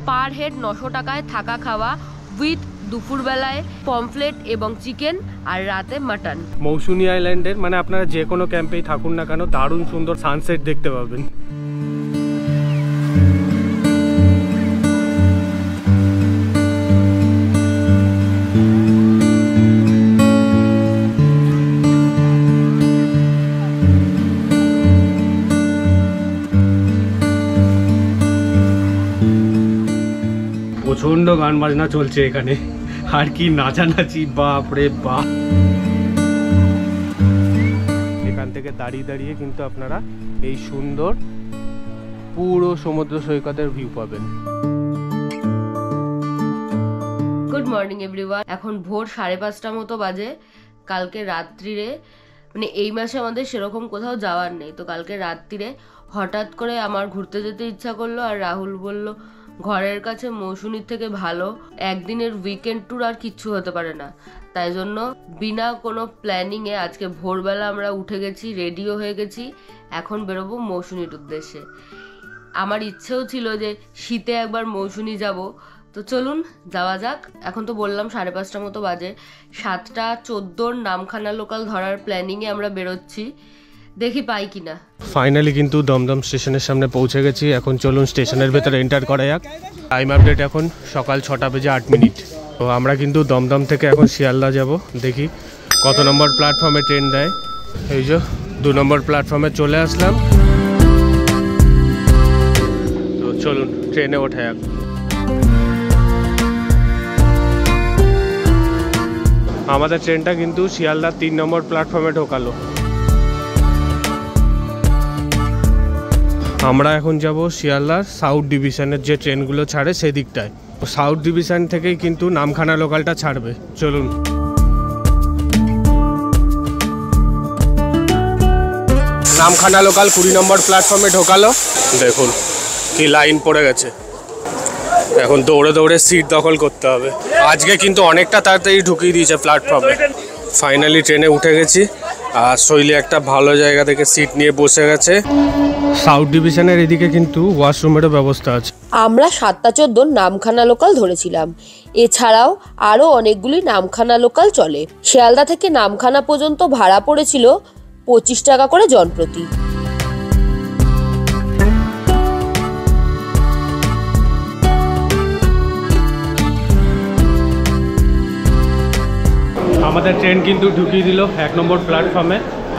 Per head 900 টাকায় থাকা খাওয়া উইথ দুপুরবেলায় পমফ্লেট এবং চিকেন আর রাতে মাটন। মৌসুনী আইল্যান্ডের মানে আপনারা যে কোনো ক্যাম্পেই থাকুন না কেন দারুণ সুন্দর সানসেট দেখতে পাবেন। প্রচন্ড গান বাজনা চলছে এখানে, আর কি নাচানাচি, বাপ রে বাপ। এখান থেকে দাঁড়িয়ে দাঁড়িয়ে কিন্তু আপনারা এই সুন্দর পুরো সমুদ্র সৈকতের ভিউ পাবেন। Good morning everyone. এখন ভোর 5:30 মতো বাজে। কালকে রাত্রিরে মানে এই মাসে আমাদের সেরকম কোথাও যাওয়ার নেই, তো কালকে রাত্রিরে হঠাৎ করে আমার ঘুরতে যেতে ইচ্ছা করলো, আর রাহুল বলল ঘরের কাছে মৌসুনীর থেকে ভালো একদিনের উইকেন্ড ট্যুর আর কিচ্ছু হতে পারে না। তাই জন্য বিনা কোনো প্ল্যানিংয়ে আজকে ভোরবেলা আমরা উঠে গেছি, রেডিও হয়ে গেছি, এখন বেরোবো মৌসুনীর উদ্দেশ্যে। আমার ইচ্ছেও ছিল যে শীতে একবার মৌসুনী যাব, তো চলুন যাওয়া যাক। এখন তো বললাম 5:30 মতো বাজে, 7:14 নামখানা লোকাল ধরার প্ল্যানিংয়ে আমরা বেরোচ্ছি, দেখি পাই কিনা। ফাইনালি কিন্তু দমদম স্টেশনের সামনে পৌঁছে গেছি। এখন চলুন স্টেশনের ভেতরে এন্টার করা যাক। টাইম আপডেট এখন সকাল 6:08। তো আমরা কিন্তু দমদম থেকে এখন শিয়ালদা যাব, দেখি কত নম্বর প্ল্যাটফর্মে ট্রেন দেয়। এই যে 2 নম্বর প্ল্যাটফর্মে চলে আসলাম, তো চলুন ট্রেনে ওঠা যাক। আমাদের ট্রেনটা কিন্তু শিয়ালদার 3 নম্বর প্ল্যাটফর্মে ঢোকালো। আমরা এখন যাব শিয়ালদার সাউথ ডিভিশনের যে ট্রেনগুলো ছাড়ে সেদিকটায়। সাউথ ডিভিশন থেকেই কিন্তু নামখানা লোকালটা ছাড়বে। চলুন। নামখানা লোকাল 20 নম্বর প্ল্যাটফর্মে ঢোকালো। দেখুন কি লাইন পড়ে গেছে, এখন দৌড়ে দৌড়ে সিট দখল করতে হবে। আজকে কিন্তু অনেকটা তাড়াতাড়ি ঢুকিয়ে দিয়েছে প্ল্যাটফর্মে। ফাইনালি ট্রেনে উঠে গেছি, আর শৈলী একটা ভালো জায়গা থেকে সিট নিয়ে বসে গেছে। সাউথ ডিভিশনের এদিকে কিন্তু ওয়াশরুমেরও ব্যবস্থা আছে। আমরা 7:14 নামখানা লোকাল ধরেছিলাম, এছাড়াও আরও অনেকগুলি নামখানা লোকাল চলে। শিয়ালদা থেকে নামখানা পর্যন্ত ভাড়া পড়েছিল 25 টাকা করে জনপ্রতি। আমাদের ট্রেন কিন্তু ঢুকিয়ে দিল 1 নম্বর প্ল্যাটফর্মে,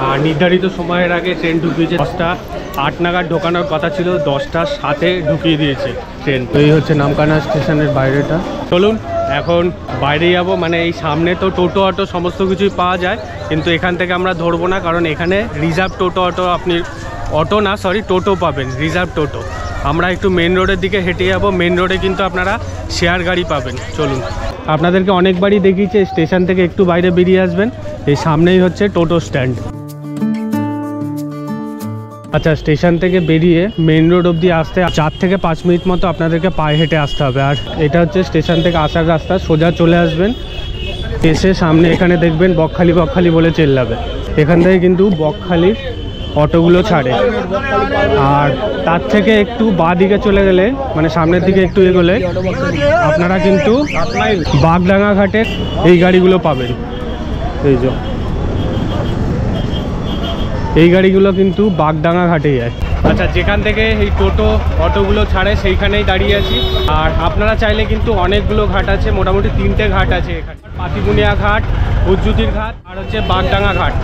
আর নির্ধারিত সময়ের আগে ট্রেন ঢুকিয়েছে। 10:08 নাগাদ ঢোকানোর কথা ছিল, 10:07 ঢুকিয়ে দিয়েছে ট্রেন। তো এই হচ্ছে নামখানা স্টেশনের বাইরেটা। চলুন এখন বাইরে যাব, মানে এই সামনে তো টোটো অটো সমস্ত কিছুই পাওয়া যায়, কিন্তু এখান থেকে আমরা ধরবো না, কারণ এখানে রিজার্ভ আপনি টোটো পাবেন, রিজার্ভ টোটো। আমরা একটু মেন রোডের দিকে হেঁটে যাব, মেন রোডে কিন্তু আপনারা শেয়ার গাড়ি পাবেন। চলুন। আপনাদেরকে অনেকবারই দেখিয়েছি স্টেশন থেকে একটু বাইরে বেরিয়ে আসবেন, এই সামনেই হচ্ছে টোটো স্ট্যান্ড। আচ্ছা, স্টেশন থেকে বেরিয়ে মেন রোড অবধি আসতে 4 থেকে 5 মিনিট মতো আপনাদেরকে পায়ে হেঁটে আসতে হবে। আর এটা হচ্ছে স্টেশন থেকে আসার রাস্তা, সোজা চলে আসবেন, এসে সামনে এখানে দেখবেন বকখালি বলে চেল্লাবে। এখান থেকে কিন্তু বকখালির অটোগুলো ছাড়ে, আর তার থেকে একটু বাঁ দিকে চলে গেলে মানে সামনের দিকে একটু এগোলে আপনারা কিন্তু বাগডাঙ্গা ঘাটের এই গাড়িগুলো পাবেন। এই যে এই গাড়িগুলো কিন্তু বাগডাঙ্গা ঘাটে যায়। আচ্ছা, যেখান থেকে এই টোটো অটোগুলো ছাড়ে সেইখানেই দাঁড়িয়ে আছি। আর আপনারা চাইলে কিন্তু অনেকগুলো ঘাট আছে, মোটামুটি 3টে ঘাট আছে এখানে, পাতিবুনিয়া ঘাট, উজ্জুতির ঘাট আর হচ্ছে বাগডাঙ্গা ঘাট।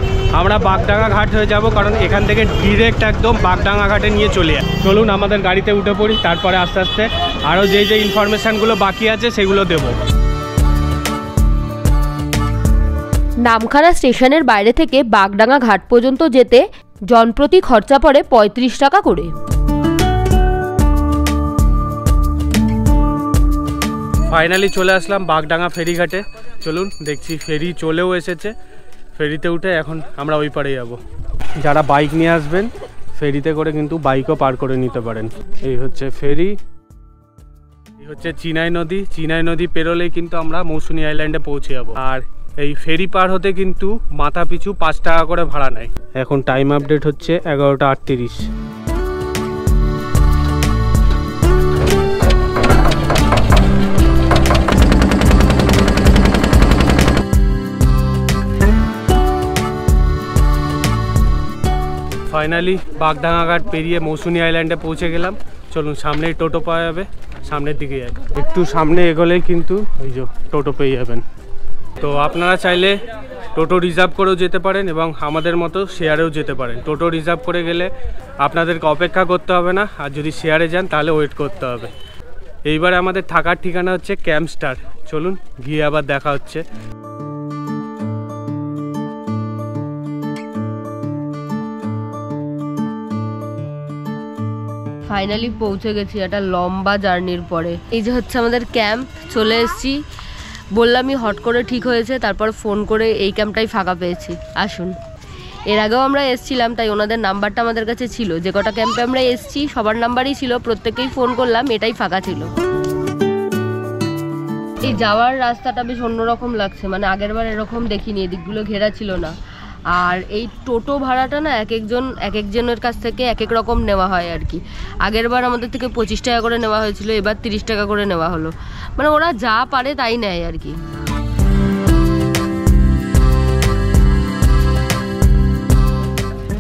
আমরা বাগডাঙ্গা ঘাট হয়ে যাব, কারণ এখান থেকে ডিরেক্ট একদম বাগডাঙ্গা ঘাটে নিয়ে চলে যায়। চলুন আমাদের গাড়িতে উঠে পড়ি, তারপরে আস্তে আস্তে আরও যে ইনফরমেশানগুলো বাকি আছে সেগুলো দেবো। নামখানা স্টেশনের বাইরে থেকে বাগডাঙ্গা ঘাট পর্যন্ত যেতে জনপ্রতি খরচা পড়ে 35 টাকা করে। ফাইনালি চলে আসলাম বাগডাঙ্গা ফেরিঘাটে। চলুন, দেখছি ফেরি চলেও এসেছে। ফেরিতে উঠে এখন আমরা ওই পারে যাব। যারা বাইক নিয়ে আসবেন ফেরিতে করে কিন্তু বাইকও পার করে নিতে পারেন। এই হচ্ছে ফেরি, এই হচ্ছে চিনাই নদী পেরোলেই কিন্তু আমরা মৌসুনী আইল্যান্ডে পৌঁছে যাব। আর এই ফেরি পার হতে কিন্তু মাথা পিছু 5 টাকা করে ভাড়া নেয়। এখন টাইম আপডেট হচ্ছে 11:38। ফাইনালি বাগডাঙ্গা ঘাট পেরিয়ে মৌসুনি আইল্যান্ডে পৌঁছে গেলাম। চলুন, সামনেই টোটো পাওয়া যাবে, সামনের দিকে যাই। একটু সামনে এগোলেই কিন্তু ওই যে টোটো পেয়ে যাবেন। তো আপনারা চাইলে টোটো রিজার্ভ করেও যেতে পারেন এবং আমাদের মতো শেয়ারেও যেতে পারেন। টোটো রিজার্ভ করে গেলে আপনাদেরকে অপেক্ষা করতে হবে না, আর যদি শেয়ারে যান তাহলে ওয়েট করতে হবে। এইবারে আমাদের থাকার ঠিকানা হচ্ছে ক্যাম্প স্টার। চলুন গিয়ে আবার দেখা হচ্ছে। ফাইনালি পৌঁছে গেছি একটা লম্বা জার্নির পরে। এই যে হচ্ছে আমাদের ক্যাম্প, চলে এসেছি। বললামই হট করে ঠিক হয়েছে, তারপর ফোন করে এই ক্যাম্পটাই ফাঁকা পেয়েছি, আসুন। এর আগেও আমরা এসছিলাম, তাই ওনাদের নাম্বারটা আমাদের কাছে ছিল। যে কটা ক্যাম্পে আমরা এসছি সবার নাম্বারই ছিল, প্রত্যেকেই ফোন করলাম, এটাই ফাঁকা ছিল। এই যাওয়ার রাস্তাটা বেশ অন্যরকম লাগছে, মানে আগের বার এরকম দেখিনি, এদিকগুলো ঘেরা ছিল না। আর এই টোটো ভাড়াটা না এক একজনের কাছ থেকে এক এক রকম নেওয়া হয় আর কি। আগের বার আমাদের থেকে 25 টাকা করে নেওয়া হয়েছিল, এবার 30 টাকা করে নেওয়া হলো। মানে ওরা যা পারে তাই নেয় আর কি।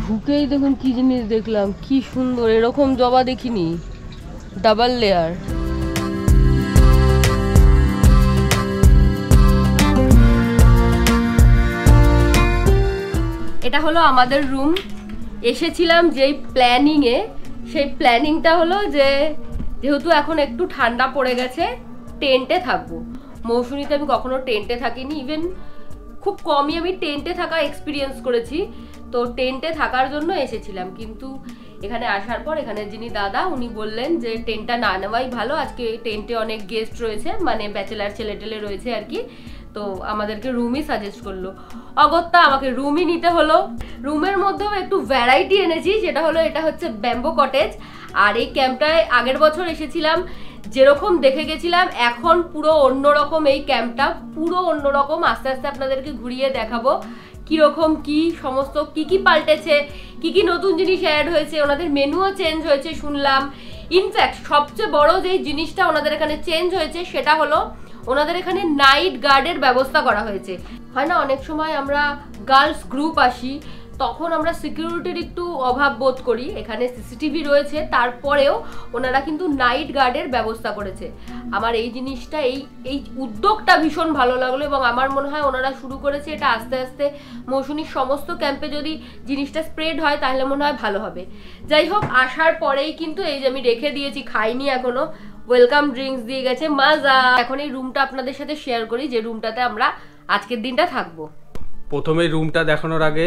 ঢুকেই দেখুন কি জিনিস দেখলাম, কি সুন্দর, এরকম জবা দেখিনি, ডাবল লেয়ার। এটা হলো আমাদের রুম। এসেছিলাম যেই প্ল্যানিংয়ে, সেই প্ল্যানিংটা হলো যে যেহেতু এখন একটু ঠান্ডা পড়ে গেছে, টেন্টে থাকবো। মৌসুমীতে আমি কখনো টেন্টে থাকিনি, ইভেন খুব কমই আমি টেন্টে থাকা এক্সপিরিয়েন্স করেছি। তো টেন্টে থাকার জন্য এসেছিলাম, কিন্তু এখানে আসার পর এখানে যিনি দাদা উনি বললেন যে টেন্টটা না নেওয়াই ভালো, আজকে টেন্টে অনেক গেস্ট রয়েছে, মানে ব্যাচেলার ছেলে টেলে রয়েছে আর কি। তো আমাদেরকে রুমই সাজেস্ট করলো। অগত্যা আমাকে রুমই নিতে হলো। রুমের মধ্যেও একটু ভ্যারাইটি এনেছি, যেটা হলো এটা হচ্ছে ব্যাম্বো কটেজ। আর এই ক্যাম্পটায় আগের বছর এসেছিলাম, যেরকম দেখে গেছিলাম এখন পুরো অন্যরকম। এই ক্যাম্পটা পুরো অন্যরকম, আস্তে আস্তে আপনাদেরকে ঘুরিয়ে দেখাবো কিরকম কি সমস্ত কি পাল্টেছে, কি নতুন জিনিস অ্যাড হয়েছে। ওনাদের মেনুও চেঞ্জ হয়েছে শুনলাম। ইনফ্যাক্ট সবচেয়ে বড় যেই জিনিসটা ওনাদের এখানে চেঞ্জ হয়েছে সেটা হলো ওনাদের এখানে নাইট গার্ডের ব্যবস্থা করা হয়েছে। হয় না অনেক সময় আমরা গার্লস গ্রুপ আসি, তখন আমরা সিকিউরিটির একটু অভাব বোধ করি। এখানে সিসিটিভি রয়েছে, তারপরেও ওনারা কিন্তু নাইট গার্ডের ব্যবস্থা করেছে। আমার এই জিনিসটা এই উদ্যোগটা ভীষণ ভালো লাগলো, এবং আমার মনে হয় ওনারা শুরু করেছে এটা আস্তে আস্তে মৌসুমীর সমস্ত ক্যাম্পে যদি জিনিসটা স্প্রেড হয় তাহলে মনে হয় ভালো হবে। যাই হোক, আসার পরেই কিন্তু এই যে আমি রেখে দিয়েছি, খাইনি এখনো, ওয়েলকাম ড্রিঙ্কস দিয়ে গেছে, মজা। এখন এই রুমটা আপনাদের সাথে শেয়ার করি, যে রুমটাতে আমরা আজকের দিনটা থাকবো। প্রথমে রুমটা দেখানোর আগে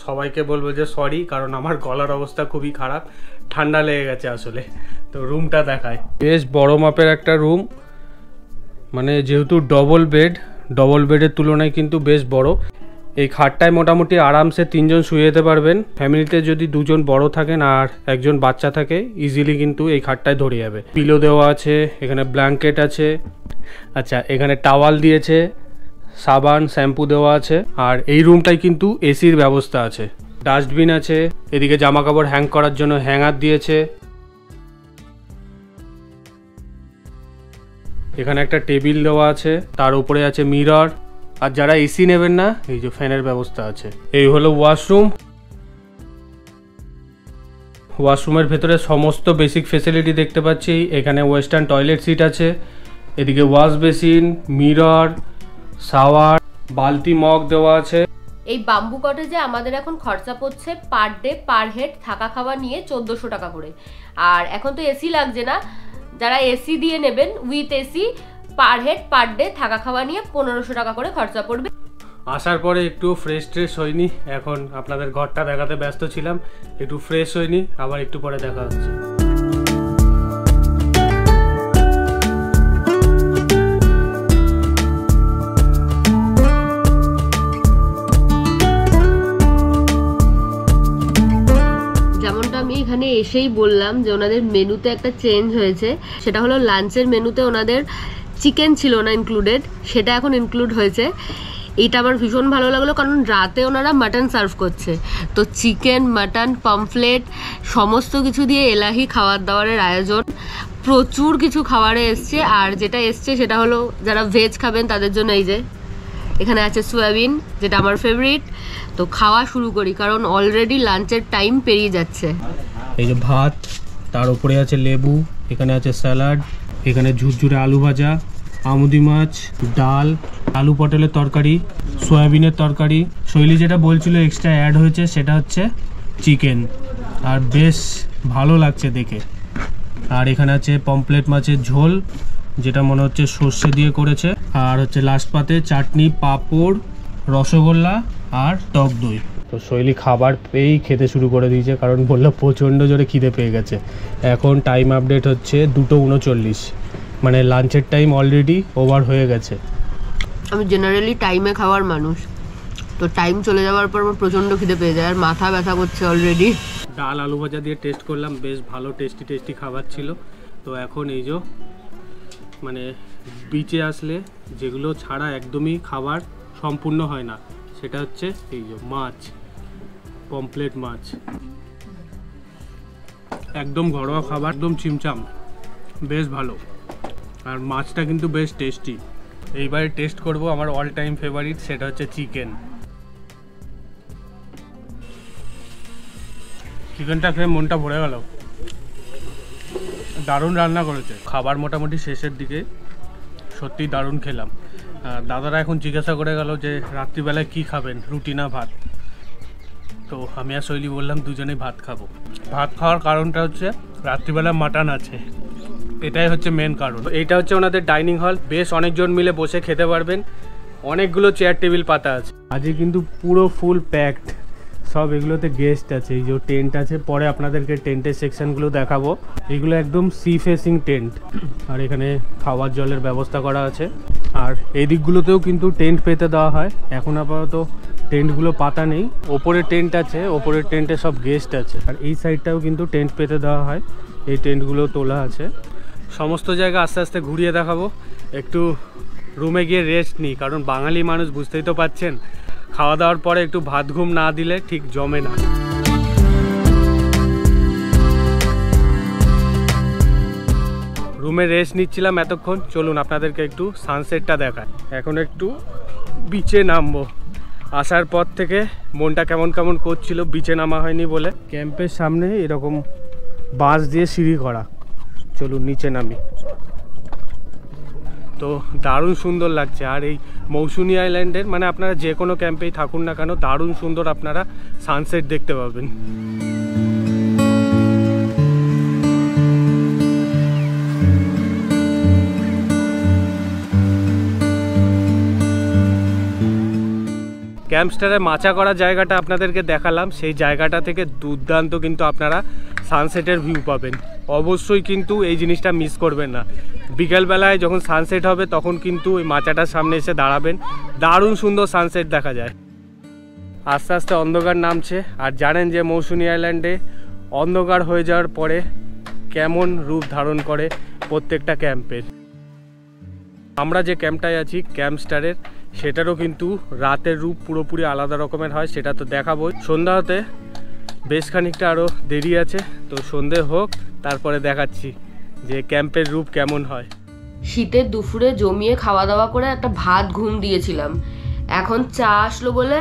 সবাইকে বলবো যে সরি, কারণ আমার গলার অবস্থা খুবই খারাপ, ঠান্ডা লেগে গেছে আসলে। তো রুমটা দেখায়, বেশ বড় মাপের একটা রুম, মানে যেহেতু ডবল বেডের তুলনায় কিন্তু বেশ বড়। এই খাটটায় মোটামুটি আরামসে 3 জন শুয়ে যেতে পারবেন। ফ্যামিলিতে যদি 2 জন বড় থাকেন আর একজন বাচ্চা থাকে, ইজিলি কিন্তু এই খাটটায় ধরে যাবে। পিলো দেওয়া আছে, এখানে ব্ল্যাঙ্কেট আছে, আচ্ছা এখানে টাওয়াল দিয়েছে, সাবান শ্যাম্পু দেওয়া আছে। আর এই রুমটায় কিন্তু এসির ব্যবস্থা আছে, ডাস্টবিন আছে, এদিকে জামা কাপড় হ্যাং করার জন্য হ্যাঙ্গার দিয়েছে, এখানে একটা টেবিল দেওয়া আছে, তার উপরে আছে মিরর। আর যারা এসি নেবেন না, এই যে ফ্যানের ব্যবস্থা আছে। এই হলো ওয়াশরুমের ভেতরে সমস্ত বেসিক ফেসিলিটি দেখতে পাচ্ছি। এখানে ওয়েস্টার্ন টয়লেট সিট আছে, এদিকে ওয়াশ বেসিন, মিরর, শাওয়ার, বালতি মগ দেওয়া আছে। এই বাম্বু কটেজে আমাদের এখন খরচা পড়ছে পার ডে পার হেড থাকা খাওয়া নিয়ে 1400 টাকা করে। আর এখন তো এসি লাগছে না, যারা এসি দিয়ে নেবেন with AC per head per day থাকা খাওয়া নিয়ে 1500 টাকা করে খরচা পড়বে। আসার পরে একটু ফ্রেশ হইনি, এখন আপনাদের ঘরটা দেখাতে ব্যস্ত ছিলাম, একটু ফ্রেশ হইনি, আবার একটু পরে দেখা হচ্ছে। যেমনটা আমি এখানে এসেই বললাম যে ওনাদের মেনুতে একটা চেঞ্জ হয়েছে, সেটা হলো লাঞ্চের মেনুতে ওনাদের চিকেন ছিল না ইনক্লুডেড, সেটা এখন ইনক্লুড হয়েছে। এইটা আমার ভীষণ ভালো লাগলো, কারণ রাতে ওনারা মাটন সার্ভ করছে। তো চিকেন, মাটন, পমফ্লেট সমস্ত কিছু দিয়ে এলাহি খাবার দাবারের আয়োজন, প্রচুর কিছু খাবারে এসছে। আর যেটা এসছে সেটা হলো যারা ভেজ খাবেন তাদের জন্য এই যে এখানে আছে সয়াবিন, যেটা আমার ফেভারিট। তো খাওয়া শুরু করি, কারণ অলরেডি লাঞ্চের টাইম পেরিয়ে যাচ্ছে। এই যে ভাত, তার উপরে আছে লেবু, এখানে আছে স্যালাড, এখানে ঝুরঝুরে আলু ভাজা, আমুদি মাছ, ডাল, আলু পটলের তরকারি, সয়াবিনের তরকারি। শৈলী যেটা বলছিল এক্সট্রা অ্যাড হয়েছে সেটা হচ্ছে চিকেন, আর বেশ ভালো লাগছে দেখে। আর এখানে আছে পমপ্লেট মাছের ঝোল, যেটা মনে হচ্ছে সর্ষে দিয়ে করেছে। আর হচ্ছে লাস্ট পাতে চাটনি, পাঁপড়, রসগোল্লা আর টক দই। তো শৈলী খাবার পেয়েই খেতে শুরু করে দিয়েছে, কারণ বললো প্রচণ্ড জোরে খিদে পেয়ে গেছে। এখন টাইম আপডেট হচ্ছে 2:39, মানে লাঞ্চের টাইম অলরেডি ওভার হয়ে গেছে। আমি জেনারেলি টাইমে খাওয়ার মানুষ, তো টাইম চলে যাওয়ার পর আমার প্রচণ্ড খিদে পেয়ে যায় আর মাথা ব্যথা করছে অলরেডি। ডাল আলু ভাজা দিয়ে টেস্ট করলাম, বেশ ভালো টেস্টি খাবার ছিল। তো এখন এই যে মানে বিচে আসলে যেগুলো ছাড়া একদমই খাবার সম্পূর্ণ হয় না, সেটা হচ্ছে এই যে মাছ, পমপ্লেট মাছ। একদম ঘরোয়া খাবার, একদম চিমচাম, বেশ ভালো। আর মাছটা কিন্তু বেশ টেস্টি। এইবারে টেস্ট করব আমার অল টাইম ফেভারিট, সেটা হচ্ছে চিকেন। চিকেনটা খেয়ে মনটা ভরে গেল, দারুণ রান্না করেছে। খাবার মোটামুটি শেষের দিকে, সত্যি দারুণ খেলাম। দাদারা এখন জিজ্ঞাসা করে গেল যে রাত্রিবেলায় কি খাবেন, রুটি না ভাত। তো আমি আর শৈলী বললাম দুজনেই ভাত খাবো। ভাত খাওয়ার কারণটা হচ্ছে রাত্রিবেলা মাটন আছে, এটাই হচ্ছে মেন কারণ। এইটা হচ্ছে ওনাদের ডাইনিং হল, বেশ অনেকজন মিলে বসে খেতে পারবেন, অনেকগুলো চেয়ার টেবিল পাতা আছে। আজকে কিন্তু পুরো ফুল প্যাকড, সব এগুলোতে গেস্ট আছে। এই যে টেন্ট আছে, পরে আপনাদেরকে টেন্টের সেকশনগুলো দেখাবো। এগুলো একদম সি ফেসিং টেন্ট, আর এখানে খাওয়ার জলের ব্যবস্থা করা আছে। আর এই দিকগুলোতেও কিন্তু টেন্ট পেতে দেওয়া হয়, এখন আপাতত টেন্টগুলো পাতা নেই। ওপরে টেন্ট আছে, ওপরের টেন্টে সব গেস্ট আছে। আর এই সাইডটাও কিন্তু টেন্ট পেতে দেওয়া হয়, এই টেন্টগুলো তোলা আছে। সমস্ত জায়গা আস্তে আস্তে ঘুরিয়ে দেখাবো। একটু রুমে গিয়ে রেস্ট নিই, কারণ বাঙালি মানুষ বুঝতেই তো পাচ্ছেন, খাওয়া দাওয়ার পরে একটু ভাত ঘুম না দিলে ঠিক জমে না। রুমে রেস্ট নিচ্ছিলাম এতক্ষণ, চলুন আপনাদেরকে একটু সানসেটটা দেখায়। এখন একটু বিচে নামবো। আসার পর থেকে মনটা কেমন কেমন করছিল, বিচে নামা হয়নি বলে। ক্যাম্পের সামনে এরকম বাঁশ দিয়ে সিঁড়ি করা, চলুন নিচে নামি। তো দারুণ সুন্দর লাগছে। আর এই মৌসুনি আইল্যান্ডের মানে আপনারা যে কোনো ক্যাম্পেই থাকুন না কেন, দারুণ সুন্দর আপনারা সানসেট দেখতে পাবেন। ক্যাম্পস্টারে মাচা করা জায়গাটা আপনাদেরকে দেখালাম, সেই জায়গাটা থেকে দুর্দান্ত কিন্তু আপনারা সানসেটের ভিউ পাবেন। অবশ্যই কিন্তু এই জিনিসটা মিস করবেন না। বিকেলবেলায় যখন সানসেট হবে তখন কিন্তু ওই মাচাটার সামনে এসে দাঁড়াবেন, দারুণ সুন্দর সানসেট দেখা যায়। আস্তে আস্তে অন্ধকার নামছে, আর জানেন যে মৌসুনি আইল্যান্ডে অন্ধকার হয়ে যাওয়ার পরে কেমন রূপ ধারণ করে প্রত্যেকটা ক্যাম্পের। আমরা যে ক্যাম্পটায় আছি ক্যাম্পস্টারের, সেটারও কিন্তু রাতের রূপ পুরোপুরি আলাদা রকমের হয়, সেটা তো দেখাবো। সন্ধ্যা হতে বেশ খানিকটা আরও দেরি আছে, তো সন্ধে হোক তারপরে দেখাচ্ছি যে ক্যাম্পের রূপ কেমন হয়। শীতের দুপুরে জমিয়ে খাওয়া দাওয়া করে একটা ভাত ঘুম দিয়েছিলাম, এখন চা আসলো বলে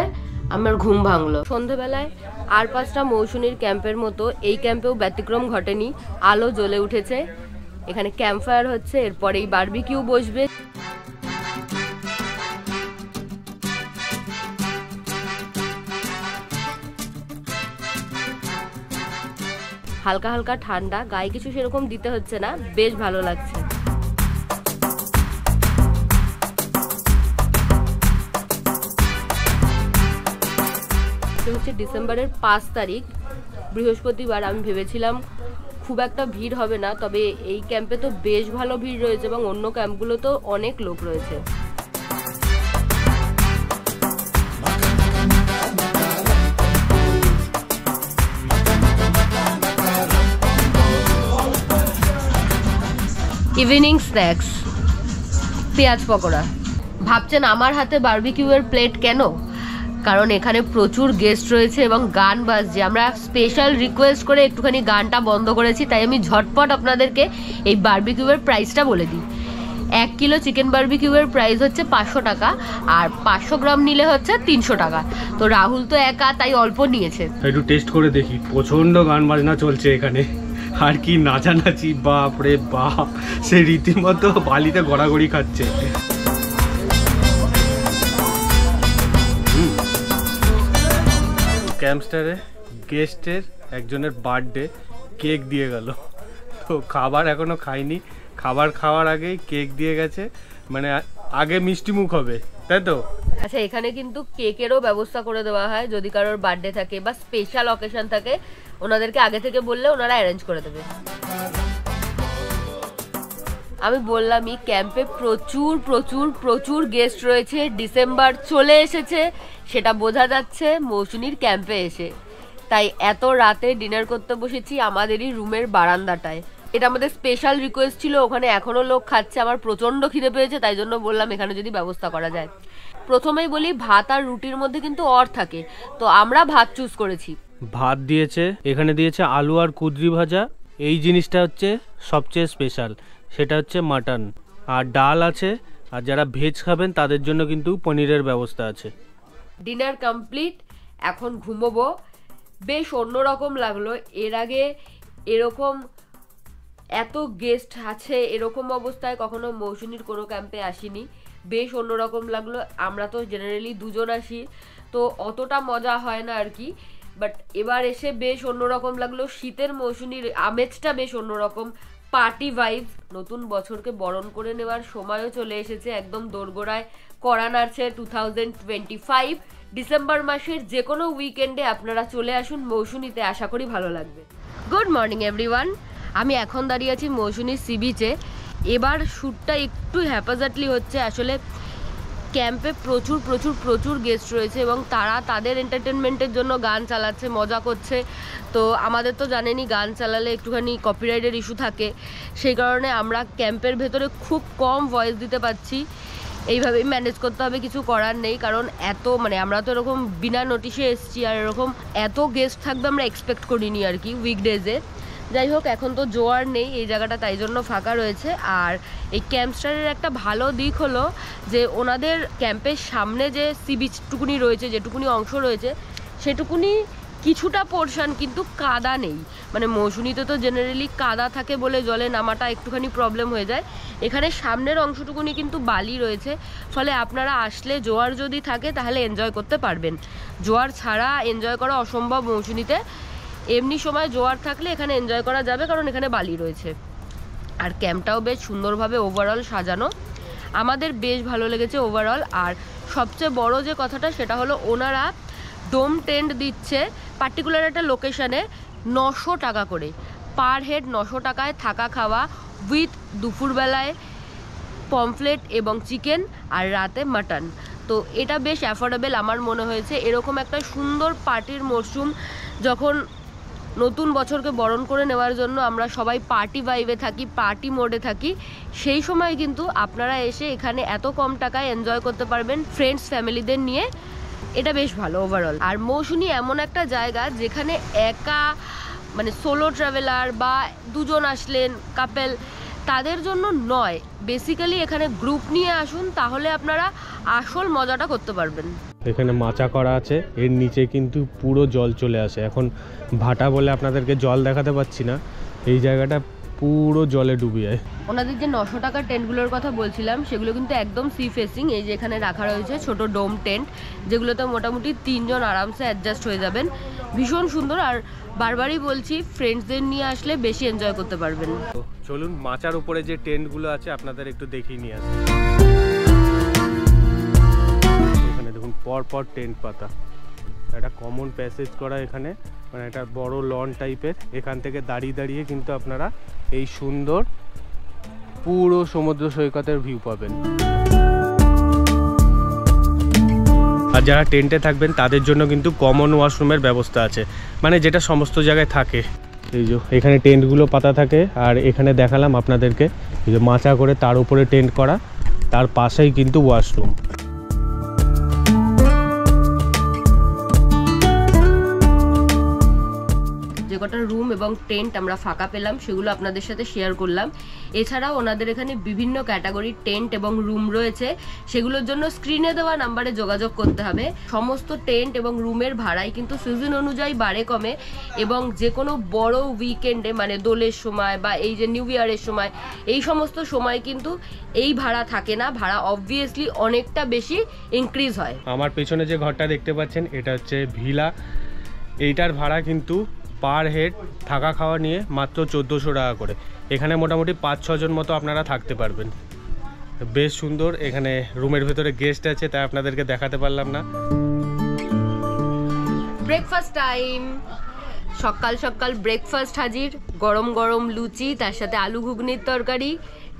আমার ঘুম ভাঙলো। সন্ধেবেলায় আর 5টা মৌসুনির ক্যাম্পের মতো এই ক্যাম্পেও ব্যতিক্রম ঘটেনি, আলো জ্বলে উঠেছে, এখানে ক্যাম্প ফায়ার হচ্ছে, এরপরেই বারবিকিউ বসবে। হালকা হালকা ঠান্ডা, গায়ে কিছু সেরকম দিতে হচ্ছে না, বেশ ভালো লাগছে। হচ্ছে ডিসেম্বরের 5 তারিখ, বৃহস্পতিবার। আমি ভেবেছিলাম খুব একটা ভিড় হবে না, তবে এই ক্যাম্পে তো বেশ ভালো ভিড় রয়েছে এবং অন্য ক্যাম্পগুলোতেও অনেক লোক রয়েছে। ইভিনিং স্ন্যাক্স, পেঁয়াজ পকোড়া। ভাবছেন আমার হাতে বারবিকিউয়ের প্লেট কেন? কারণ এখানে প্রচুর গেস্ট রয়েছে এবং গান বাজছে। আমরা স্পেশাল রিকোয়েস্ট করে একটুখানি গানটা বন্ধ করেছি, তাই আমি ঝটপট আপনাদেরকে এই বারবিকিউয়ের প্রাইসটা বলে দিই। 1 কিলো চিকেন বারবিকিউয়ের প্রাইস হচ্ছে 500 টাকা, আর 500 গ্রাম নিলে হচ্ছে 300 টাকা। তো রাহুল তো একা, তাই অল্প নিয়েছে। একটু টেস্ট করে দেখি। প্রচন্ড গান বাজনা চলছে এখানে, আর কি নাচানাচি, বাপ রে বাপ, সে রীতিমতো বালিতে গড়াগড়ি খাচ্ছে। ক্যাম্পস্টারে গেস্টের একজনের বার্থডে, কেক দিয়ে গেল। তো খাবার এখনো খাইনি, খাবার খাওয়ার আগেই কেক দিয়ে গেছে, মানে আগে মিষ্টি মুখ হবে, তাই তো? আচ্ছা, এখানে কিন্তু কেকেরও ব্যবস্থা করে দেওয়া হয়, যদি কারোর বার্থডে থাকে বা স্পেশাল অকেশন থাকে, ওনাদেরকে আগে থেকে বললে ওনারা অ্যারেঞ্জ করে দেবে। আমি বললামই ক্যাম্পে প্রচুর প্রচুর প্রচুর গেস্ট রয়েছে। ডিসেম্বর চলে এসেছে, সেটা বোঝা যাচ্ছে মৌসুমীর ক্যাম্পে এসে। তাই এত রাতে ডিনার করতে বসেছি আমাদেরই রুমের বারান্দাটায়। এটা আমাদের স্পেশাল রিকোয়েস্ট ছিল, ওখানে এখনো লোক খাচ্ছে, আমার প্রচন্ড খিদে পেয়েছে, তাই জন্য বললাম এখানে যদি ব্যবস্থা করা যায়। প্রথমেই বলি, ভাত আর রুটির মধ্যে কিন্তু অর থাকে, তো আমরা ভাত চুজ করেছি। ভাত দিয়েছে, এখানে দিয়েছে আলু আর কুদরি ভাজা। এই জিনিসটা হচ্ছে সবচেয়ে স্পেশাল, সেটা হচ্ছে মাটন। আর ডাল আছে, আর যারা ভেজ খাবেন তাদের জন্য কিন্তু পনিরের ব্যবস্থা আছে। ডিনার কমপ্লিট, এখন ঘুমোবো। বেশ অন্যরকম লাগলো, এর আগে এরকম এত গেস্ট আছে এরকম অবস্থায় কখনো মৌসুমীর কোনো ক্যাম্পে আসিনি। বেশ অন্যরকম লাগলো। আমরা তো জেনারেলি দুজন আসি, তো অতটা মজা হয় না আর কি, বাট এবার এসে বেশ অন্যরকম লাগলো। শীতের মৌসুমীর আমেজটা বেশ অন্যরকম, পার্টি ভাইব। নতুন বছরকে বরণ করে নেওয়ার সময়ও চলে এসেছে, একদম দোরগোড়ায় কড়া নাড়ছে 2025। ডিসেম্বর মাসের যে কোনো উইকেন্ডে আপনারা চলে আসুন মৌসুমীতে, আশা করি ভালো লাগবে। গুড মর্নিং এভরিওয়ান, আমি এখন দাঁড়িয়ে আছি মৌসুমীর সি বিচে। এবার শ্যুটটা একটু হ্যাপাজার্টলি হচ্ছে, আসলে ক্যাম্পে প্রচুর প্রচুর প্রচুর গেস্ট রয়েছে এবং তারা তাদের এন্টারটেনমেন্টের জন্য গান চালাচ্ছে, মজা করছে। তো আমাদের তো জানেনই গান চালালে একটুখানি কপিরাইটের ইস্যু থাকে, সেই কারণে আমরা ক্যাম্পের ভেতরে খুব কম ভয়েস দিতে পারছি। এইভাবেই ম্যানেজ করতে হবে, কিছু করার নেই, কারণ এত মানে আমরা তো এরকম বিনা নোটিশে এসছি, আর এরকম এত গেস্ট থাকবে আমরা এক্সপেক্ট করিনি আর কি উইকডেজে। যাই হোক, এখন তো জোয়ার নেই এই জায়গাটা, তাই জন্য ফাঁকা রয়েছে। আর এই ক্যাম্পস্টারের একটা ভালো দিক হলো যে ওনাদের ক্যাম্পের সামনে যে সি বিচটুকুনি রয়েছে, যেটুকুনি অংশ রয়েছে, সেটুকুনি কিছুটা পোর্শন কিন্তু কাদা নেই। মানে মৌসুমীতে তো জেনারেলি কাদা থাকে বলে জলে নামাটা একটুখানি প্রবলেম হয়ে যায়। এখানে সামনের অংশটুকুনি কিন্তু বালি রয়েছে, ফলে আপনারা আসলে জোয়ার যদি থাকে তাহলে এনজয় করতে পারবেন। জোয়ার ছাড়া এনজয় করা অসম্ভব মৌসুমীতে। এমনি সময় জোয়ার থাকলে এখানে এনজয় করা যাবে, কারণ এখানে বালি রয়েছে। আর ক্যাম্পটাও বেশ সুন্দরভাবে ওভারঅল সাজানো, আমাদের বেশ ভালো লেগেছে ওভারঅল। আর সবচেয়ে বড় যে কথাটা সেটা হলো ওনারা ডোম টেন্ট দিচ্ছে পার্টিকুলার একটা লোকেশানে 900 টাকা করে পার হেড। 900 টাকায় থাকা খাওয়া উইথ দুপুরবেলায় পমফ্লেট এবং চিকেন, আর রাতে মাটন। তো এটা বেশ অ্যাফোর্ডেবল আমার মনে হয়েছে। এরকম একটা সুন্দর পার্টির মরশুম, যখন নতুন বছরকে বরণ করে নেওয়ার জন্য আমরা সবাই পার্টি ভাইবে থাকি, পার্টি মোডে থাকি, সেই সময় কিন্তু আপনারা এসে এখানে এত কম টাকায় এনজয় করতে পারবেন ফ্রেন্ডস ফ্যামিলিদের নিয়ে। এটা বেশ ভালো ওভারঅল। আর মৌসুমী এমন একটা জায়গা যেখানে একা মানে সোলো ট্রাভেলার বা দুজন আসলেন কাপেল, তাদের জন্য নয়, বেসিক্যালি এখানে গ্রুপ নিয়ে আসুন, তাহলে আপনারা আসল মজাটা করতে পারবেন। এখানে মাচা করা আছে, এর নিচে কিন্তু পুরো জল চলে আসে। এখন ভাটা বলে আপনাদেরকে জল দেখাতে পাচ্ছি না, এই জায়গাটা পুরো জলে ডুবে যায়। ওনাদের যে 900 টাকার টেন্টগুলোর কথা বলছিলাম সেগুলো কিন্তু একদম সি ফেসিং। এই যে এখানে রাখা রয়েছে ছোট ডোম টেন্ট, যেগুলোতে মোটামুটি 3 জন আরামসে অ্যাডজাস্ট হয়ে যাবেন। ভীষণ সুন্দর, আর বারবারই বলছি ফ্রেন্ডসদের নিয়ে আসলে বেশি এনজয় করতে পারবেন। তো চলুন মাচার উপরে যে টেন্টগুলো আছে আপনাদের একটু দেখিয়ে নিয়ে আসি। এখানে দেখুন পর টেন্ট পাতা, একটা কমন প্যাসেজ করা এখানে, মানে একটা বড় লন টাইপের। এখান থেকে দাঁড়িয়ে দাঁড়িয়ে কিন্তু আপনারা এই সুন্দর পুরো সমুদ্র সৈকতের ভিউ পাবেন। আর যারা টেন্টে থাকবেন তাদের জন্য কিন্তু কমন ওয়াশরুমের ব্যবস্থা আছে, মানে যেটা সমস্ত জায়গায় থাকে। এই যে এখানে টেন্টগুলো পাতা থাকে, আর এখানে দেখালাম আপনাদেরকে এই যে মাচা করে তার উপরে টেন্ট করা, তার পাশেই কিন্তু ওয়াশরুম। কটা রুম এবং টেন্ট আমরা ফাঁকা পেলাম সেগুলো আপনাদের সাথে শেয়ার করলাম। এছাড়াও ওনাদের এখানে বিভিন্ন ক্যাটাগরির টেন্ট এবং রুম রয়েছে, সেগুলোর জন্য স্ক্রিনে দেওয়া নাম্বারে যোগাযোগ করতে হবে। সমস্ত টেন্ট এবং রুমের ভাড়াই কিন্তু সিজন অনুযায়ী বাড়ে কমে, এবং যে কোনো বড় উইকেন্ডে মানে দোলের সময় বা এই যে নিউ ইয়ারের সময়, এই সমস্ত সময় কিন্তু এই ভাড়া থাকে না, ভাড়া অবভিয়াসলি অনেকটা বেশি ইনক্রিজ হয়। আমার পেছনে যে ঘরটা দেখতে পাচ্ছেন এটা হচ্ছে ভিলা। এইটার ভাড়া কিন্তু পার হেড থাকা খাওয়া নিয়ে মাত্র 1400 টাকা করে। এখানে মোটামুটি 5-6 জন মতো আপনারা থাকতে পারবেন। বেশ সুন্দর। এখানে রুমের ভেতরে গেস্ট আছে, তাই আপনাদেরকে দেখাতে পারলাম না। Breakfast time. সকাল সকাল ব্রেকফাস্ট হাজির, গরম গরম লুচি, তার সাথে আলু ঘুগনির তরকারি,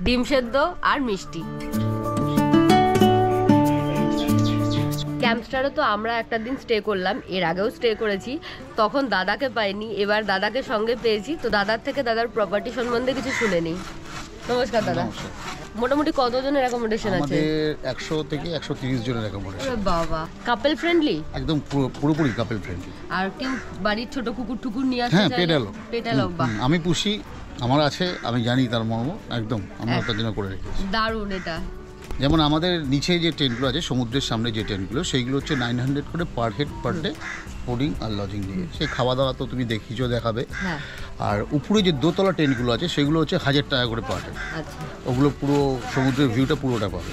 ডিম সেদ্ধ আর মিষ্টি। ক্যাম্পস্টারে তো আমরা একটা দিন স্টে করলাম, এর আগেও স্টে করেছি, তখন দাদাকে পাইনি, এবার দাদাকে সঙ্গে পেয়েছি। তো দাদার থেকে দাদার প্রপার্টি সম্বন্ধে কিছু শুনে নিই। নমস্কার দাদা। মোটামুটি কতজনের অ্যাকোমোডেশন আছে? আমাদের 100 থেকে 130 জনের অ্যাকোমোডেশন। বাবা, কাপল ফ্রেন্ডলি? একদম পুরোপুরি কাপল ফ্রেন্ডলি। আর কেউ বাড়ির ছোট কুকুর টুকুর নিয়ে আসতে হ্যাঁ, চাইলে? পেটালো। বাহ, আমি পুষি, আমার আছে, আমি জানি তার মর্ম, একদম আমরা তার জন্য করে রেখেছি। দারুণ এটা। যেমন আমাদের নিচে যে টেন্টগুলো আছে, সমুদ্রের সামনে যে টেন্টগুলো, সেইগুলো হচ্ছে 900 করে per head per day, fooding আর লজিং দিয়ে। সেই খাওয়া দাওয়া তো তুমি দেখিয়েছো, দেখাবে। হ্যাঁ। আর উপরে যে দোতলা টেন্টগুলো আছে সেগুলো হচ্ছে 1000 টাকা করে পার হেড। আচ্ছা। ওগুলো পুরো সমুদ্রের ভিউটা পুরোটা পাবে।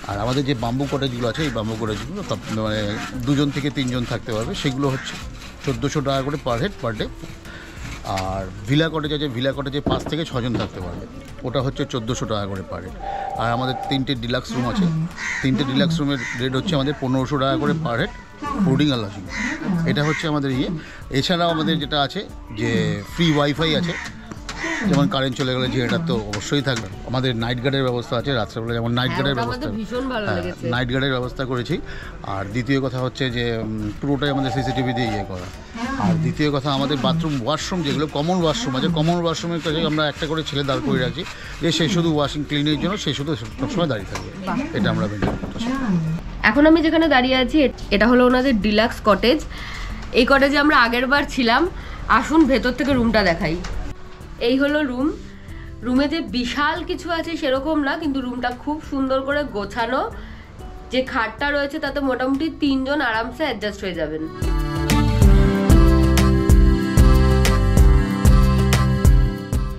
আর আমাদের যে বাম্বু কটেজগুলো আছে, এই বাম্বু কটেজগুলো মানে 2 জন থেকে 3 জন থাকতে পারবে, সেগুলো হচ্ছে 1400 টাকা করে পার হেড পার ডে। আর ভিলা কটেজ আছে, ভিলা কটেজে 5 থেকে 6 জন থাকতে পারবে, ওটা হচ্ছে 1400 টাকা করে পার হেড। আর আমাদের 3টে ডিলাক্স রুম আছে, 3টে ডিলাক্স রুমের রেট হচ্ছে আমাদের 1500 টাকা করে পার হেড, ফুডিং আর লজিং। এটা হচ্ছে আমাদের ইয়ে। এছাড়াও আমাদের যেটা আছে যে ফ্রি ওয়াইফাই আছে, যেমন কারেন্ট চলে গেলে যে এটা তো অবশ্যই থাকবে। আমাদের নাইট গার্ডের ব্যবস্থা আছে, রাত্রেবেলা যেমন নাইট গার্ডের ব্যবস্থা, নাইট গার্ডের ব্যবস্থা করেছি। আর দ্বিতীয় কথা হচ্ছে যে পুরোটাই আমাদের সিসিটিভি দিয়ে ইয়ে করা। আর দ্বিতীয় কথা, আমাদের বাথরুম ওয়াশরুম যেগুলো কমন ওয়াশরুম আছে, কমন ওয়াশরুমের কাছে আমরা একটা করে ছেলে দাঁড় করে রাখি, যে সে শুধু ওয়াশিং ক্লিনের জন্য সে শুধু সবসময় দাঁড়িয়ে থাকবে। এটা আমরা মেনটেন করতেছি। এখন আমি যেখানে দাঁড়িয়ে আছি এটা হলো ওনাদের ডিলাক্স কটেজ। এই কটেজে আমরা আগের বার ছিলাম। আসুন ভেতর থেকে রুমটা দেখাই। এই হলো রুম। রুমে যে বিশাল কিছু আছে সেরকম না, কিন্তু রুমটা খুব সুন্দর করে গোছানো। যে খাটটা রয়েছে তাতে মোটামুটি 3 জন আরামসে অ্যাডজাস্ট হয়ে যাবেন।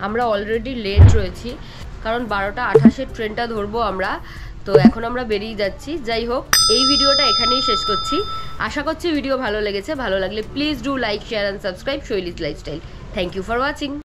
আমরা অলরেডি লেট রয়েছি, কারণ 12:28 ট্রেনটা ধরবো আমরা। তো এখন আমরা বেরিয়ে যাচ্ছি। যাই হোক, এই ভিডিওটা এখানেই শেষ করছি। আশা করছি ভিডিও ভালো লেগেছে। ভালো লাগলে please do like, share and subscribe Shoili's lifestyle. Thank you for watching.